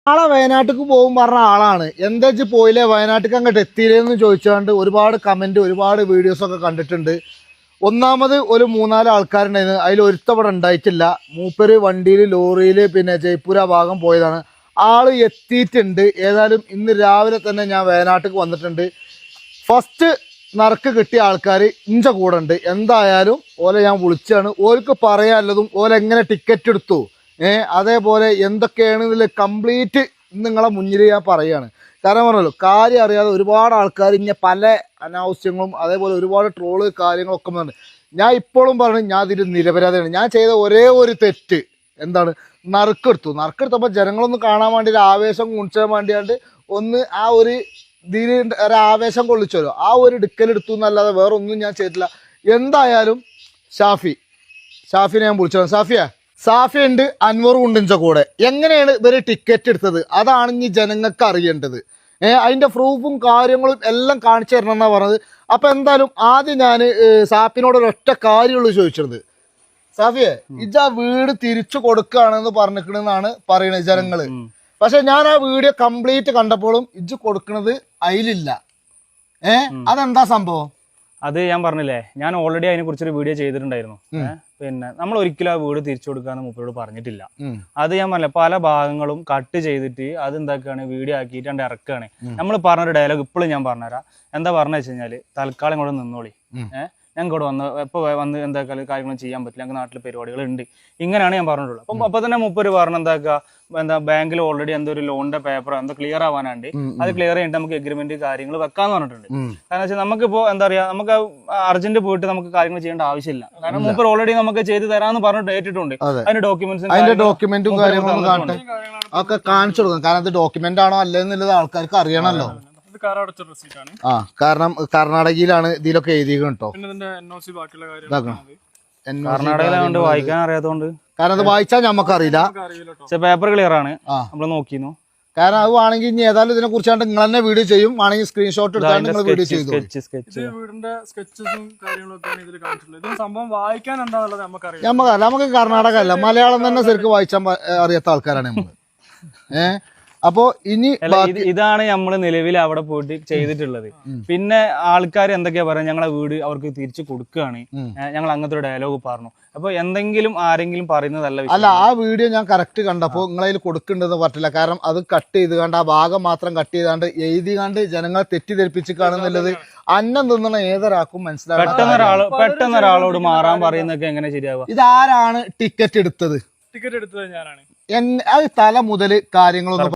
നാളെ വയനാട്ടിക്ക് പോകും പറഞ്ഞ ആളാണ്. എന്താ വെച്ച് പോയില്ലേ, വയനാട്ടിക്ക് അങ്ങോട്ട് എത്തിയില്ലെന്ന് ചോദിച്ചുകൊണ്ട് ഒരുപാട് കമന്റ് ഒരുപാട് വീഡിയോസ് ഒക്കെ കണ്ടിട്ടുണ്ട്. ഒന്നാമത് ഒരു 3-4 ആൾക്കാരുണ്ടായിരുന്നു, അതിൽ ഒരുത്തവിടെ ഉണ്ടായിട്ടില്ല. മൂപ്പര് വണ്ടിയിൽ ലോറിയിൽ പിന്നെ ജയ്പൂർ ആ ഭാഗം പോയതാണ്. ആള് എത്തിയിട്ടുണ്ട്. ഏതായാലും ഇന്ന് രാവിലെ തന്നെ ഞാൻ വയനാട്ടിക്ക് വന്നിട്ടുണ്ട്. ഫസ്റ്റ് നറുക്ക് കിട്ടിയ ആൾക്കാർ ഇഞ്ച കൂടെ ഉണ്ട്. എന്തായാലും ഓലെ ഞാൻ വിളിച്ചാണ്. ഓർക്ക് പറയാനുള്ളതും ഓലെങ്ങനെ ടിക്കറ്റ് എടുത്തു, അതേപോലെ എന്തൊക്കെയാണ് ഇതിൽ കംപ്ലീറ്റ് നിങ്ങളെ മുന്നിൽ ഞാൻ പറയുകയാണ്. കാരണം പറഞ്ഞല്ലോ, കാര്യം അറിയാതെ ഒരുപാട് ആൾക്കാർ ഇങ്ങനെ പല അനാവശ്യങ്ങളും അതേപോലെ ഒരുപാട് ട്രോള് കാര്യങ്ങളൊക്കെ വന്നിട്ടുണ്ട്. ഞാൻ ഇപ്പോഴും പറഞ്ഞു, ഞാൻ ഇതിൽ നിരപരാധിയാണ്. ഞാൻ ചെയ്ത ഒരേ ഒരു തെറ്റ് എന്താണ്, നറുക്കെടുത്തപ്പോൾ ജനങ്ങളൊന്ന് കാണാൻ വേണ്ടി ഒരു ആവേശം കുണിച്ചാൻ വേണ്ടിയാണ്ട് ഒന്ന് ആ ഒരു ഇതിൽ ഒരു ആവേശം കൊള്ളിച്ചല്ലോ, ആ ഒരു എടുക്കലെടുത്തു എന്നല്ലാതെ വേറെ ഒന്നും ഞാൻ ചെയ്തിട്ടില്ല. എന്തായാലും ഷാഫിനെ ഞാൻ വിളിച്ചത്. സാഫി ഉണ്ട്, അൻവറും ഉണ്ട് കൂടെ. എങ്ങനെയാണ് ഇവര് ടിക്കറ്റ് എടുത്തത്, അതാണ് ഇനി ജനങ്ങൾക്ക് അറിയേണ്ടത്. അതിന്റെ പ്രൂഫും കാര്യങ്ങളും എല്ലാം കാണിച്ചു തരണം എന്നാ പറഞ്ഞത്. അപ്പൊ എന്തായാലും ആദ്യം ഞാൻ സാഫിനോട് ഒരൊറ്റ കാര്യമുള്ളൂ ചോദിച്ചത്. സാഫിയെ, ഇജാ വീട് തിരിച്ചു കൊടുക്കുകയാണെന്ന് പറഞ്ഞിരിക്കണെന്നാണ് പറയണത് ജനങ്ങള്. പക്ഷെ ഞാൻ ആ വീഡിയോ കംപ്ലീറ്റ് കണ്ടപ്പോഴും ഇജ്ജ് കൊടുക്കണത് അതിലില്ല. അതെന്താ സംഭവം? അത് ഞാൻ പറഞ്ഞില്ലേ, ഞാൻ ഓൾറെഡി അതിനെ കുറിച്ചൊരു വീഡിയോ ചെയ്തിട്ടുണ്ടായിരുന്നു. പിന്നെ നമ്മൾ ഒരിക്കലും ആ വീട് തിരിച്ചു കൊടുക്കാന്ന് മൂപ്പരോട് പറഞ്ഞിട്ടില്ല. അത് ഞാൻ പറഞ്ഞില്ല, പല ഭാഗങ്ങളും കട്ട് ചെയ്തിട്ട് അത് എന്താക്കാണ് വീഡിയോ ആക്കിയിട്ട് ഇറക്കുകയാണ്. നമ്മൾ പറഞ്ഞൊരു ഡയലോഗ് ഇപ്പോഴും ഞാൻ പറഞ്ഞുതരാം. എന്താ പറഞ്ഞു വെച്ച് കഴിഞ്ഞാല്, തൽക്കാലം കൂടെ നിന്നോളി, ഞങ്ങൾക്ക് ഇവിടെ വന്ന് എപ്പോൾ വന്ന് എന്താ കാര്യങ്ങളും ചെയ്യാൻ പറ്റില്ല, ഞങ്ങൾക്ക് നാട്ടിൽ പരിപാടികളുണ്ട്, ഇങ്ങനെയാണ് ഞാൻ പറഞ്ഞിട്ടുള്ളത്. അപ്പൊ തന്നെ മൂപ്പര് പറഞ്ഞു എന്താ ബാങ്കിൽ ഓൾറെഡി എന്തോ ഒരു ലോണിന്റെ പേപ്പർ എന്തോ ക്ലിയർ ആവാനുണ്ട്, അത് ക്ലിയർ ചെയ്തിട്ട് നമുക്ക് എഗ്രിമെന്റ് കാര്യങ്ങൾ വെക്കാന്ന് പറഞ്ഞിട്ടുണ്ട്. കാരണം വെച്ചാൽ നമുക്കിപ്പോ എന്താ പറയാ, നമുക്ക് അർജന്റ് പോയിട്ട് നമുക്ക് കാര്യങ്ങൾ ചെയ്യേണ്ട ആവശ്യമില്ല. കാരണം മൂപ്പർ ഓൾറെഡി നമുക്ക് ചെയ്ത് തരാമെന്ന് പറഞ്ഞിട്ട് ഏറ്റിട്ടുണ്ട്. അതിന്റെ ഡോക്യുമെന്റും കാര്യങ്ങളും ഒക്കെ കാണിച്ചു കൊടുക്കണം. കാരണം അത് ഡോക്യുമെന്റ് ആണോ അല്ലെന്നുള്ളത് ആൾക്കാർക്ക് അറിയണമല്ലോ. കാരണം കർണാടകയിലാണ് ഇതിലൊക്കെ എഴുതിയിട്ടോ. കർണാടകയിലാണ്ട് വായിക്കാൻ അറിയാത്തതുകൊണ്ട്, കാരണം അത് വായിച്ചാൽ നമുക്കറിയില്ല. പേപ്പർ ക്ലിയർ ആണ്, നമ്മൾ നോക്കിയിരുന്നു. കാരണം അത് വേണമെങ്കിൽ ഇനി ഏതായാലും ഇതിനെ കുറിച്ചാണ് നിങ്ങൾ തന്നെ വീഡിയോ ചെയ്യും, വേണമെങ്കിൽ സ്ക്രീൻഷോട്ട് എടുത്താൽ നിങ്ങൾ വീഡിയോ ചെയ്തു. നമുക്ക് കർണാടക അല്ല, മലയാളം തന്നെ ശരിക്കും വായിച്ചാൽ അറിയാത്ത ആൾക്കാരാണ് നമ്മൾ. അപ്പോ ഇനി ഇതാണ് നമ്മൾ നിലവിൽ അവിടെ പോയിട്ട് ചെയ്തിട്ടുള്ളത്. പിന്നെ ആൾക്കാർ എന്തൊക്കെയാ പറയാ, ഞങ്ങളെ വീട് അവർക്ക് തിരിച്ചു കൊടുക്കുകയാണ്, ഞങ്ങൾ അങ്ങനത്തെ ഒരു ഡയലോഗ് പറഞ്ഞു. അപ്പൊ എന്തെങ്കിലും ആരെങ്കിലും പറയുന്നതല്ല. അല്ല, ആ വീഡിയോ ഞാൻ കറക്റ്റ് കണ്ടപ്പോ നിങ്ങളതിൽ കൊടുക്കേണ്ടതെന്ന് പറ്റില്ല. കാരണം അത് കട്ട് ചെയ്ത് കണ്ട് ആ ഭാഗം മാത്രം കട്ട് ചെയ്താണ്ട് എഴുതി കണ്ട് ജനങ്ങളെ തെറ്റിദ്ധരിപ്പിച്ച് കാണുന്നുള്ളത് അന്നം തിന്നണ ഏതൊരാൾക്കും മനസ്സിലാവും. പെട്ടെന്ന് ഒരാളോട് മാറാൻ പറയുന്നൊക്കെ എങ്ങനെ ശരിയാവുക? ഇതാരാണ് ടിക്കറ്റ് എടുത്തത്? ടിക്കറ്റ് എടുത്തത് ഞാനാണ്. അത് തല മുതൽ കാര്യങ്ങളൊന്നും